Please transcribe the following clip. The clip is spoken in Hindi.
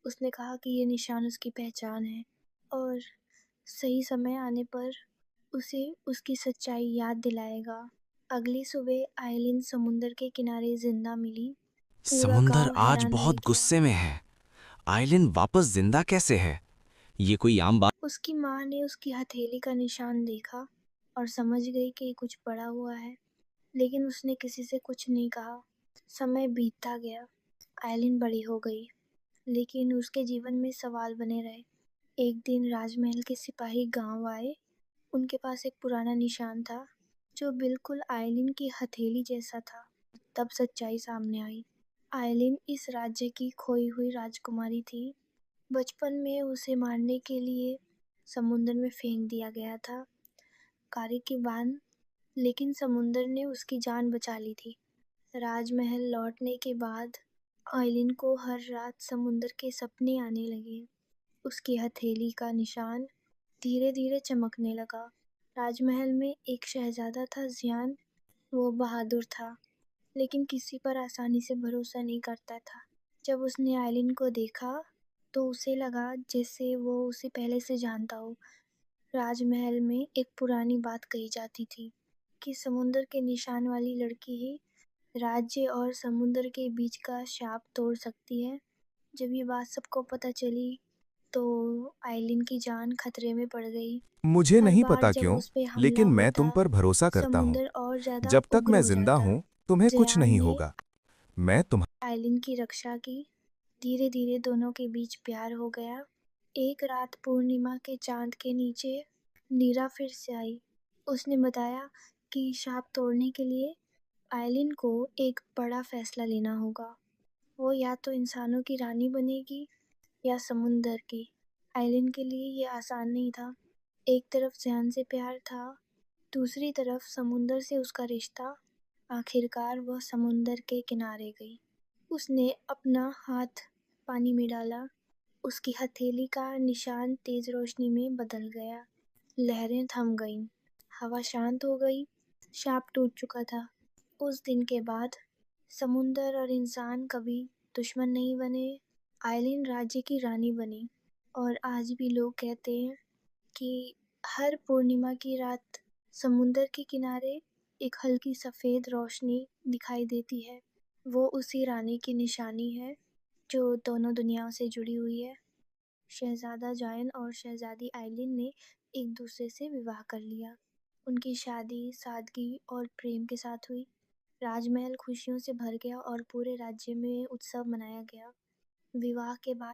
उसने कहा कि ये निशान उसकी पहचान है और सही समय आने पर उसे उसकी सच्चाई याद दिलाएगा। अगली सुबह आइलिन समुंदर के किनारे जिंदा मिली। पूरा समुंदर गांव आज हैरान रह बहुत गया। गुस्से में है। आइलिन वापस जिंदा कैसे है? ये कोई आम बात? उसकी माँ ने उसकी हथेली का निशान देखा और समझ गई कि कुछ बड़ा हुआ है, लेकिन उसने किसी से कुछ नहीं कहा। समय बीतता गया। आइलिन बड़ी हो गई, लेकिन उसके जीवन में सवाल बने रहे। एक दिन राजमहल के सिपाही गांव आए। उनके पास एक पुराना निशान था जो बिल्कुल आइलिन की हथेली जैसा था। तब सच्चाई सामने आई। आइलिन इस राज्य की खोई हुई राजकुमारी थी। बचपन में उसे मारने के लिए समुंदर में फेंक दिया गया था, कारे की बांध, लेकिन समुंदर ने उसकी जान बचा ली थी। राजमहल लौटने के बाद आइलिन को हर रात समुंदर के सपने आने लगे। उसकी हथेली का निशान धीरे धीरे चमकने लगा। राजमहल में एक शहजादा था, जियान। वो बहादुर था, लेकिन किसी पर आसानी से भरोसा नहीं करता था। जब उसने आइलिन को देखा तो उसे लगा जैसे वो उसे पहले से जानता हो। राजमहल में एक पुरानी बात कही जाती थी कि समुंदर के निशान वाली लड़की ही राज्य और समुंदर के बीच का शाप तोड़ सकती है। जब ये बात सबको पता चली तो आइलिन की जान खतरे में पड़ गई। मुझे हर नहीं बार पता जब क्यों, उस पे हमला लेकिन मैं होता, तुम पर भरोसा करता हूँ। समुंदर और ज्यादा जब तक उग्र मैं हो जिंदा जाता। हूँ, तुम्हें कुछ जयान नहीं ने होगा। मैं तुम आइलिन की रक्षा की। धीरे धीरे दोनों के बीच प्यार हो गया। एक रात पूर्णिमा के चांद के नीचे नीरा फिर से आई। उसने बताया कि शाप तोड़ने के लिए आइलिन को एक बड़ा फैसला लेना होगा। वो या तो इंसानों की रानी बनेगी या समुंदर की। आइलिन के लिए ये आसान नहीं था। एक तरफ जयान से प्यार था, दूसरी तरफ समुंदर से उसका रिश्ता। आखिरकार वह समुंदर के किनारे गई। उसने अपना हाथ पानी में डाला। उसकी हथेली का निशान तेज रोशनी में बदल गया। लहरें थम गईं। हवा शांत हो गई। शाप टूट चुका था। उस दिन के बाद समुंदर और इंसान कभी दुश्मन नहीं बने। आइलिन राज्य की रानी बनी और आज भी लोग कहते हैं कि हर पूर्णिमा की रात समुंदर के किनारे एक हल्की सफ़ेद रोशनी दिखाई देती है। वो उसी रानी की निशानी है जो दोनों दुनियाओं से जुड़ी हुई है। शहज़ादा जायन और शहज़ादी आइलिन ने एक दूसरे से विवाह कर लिया। उनकी शादी सादगी और प्रेम के साथ हुई। राजमहल खुशियों से भर गया और पूरे राज्य में उत्सव मनाया गया। विवाह के बाद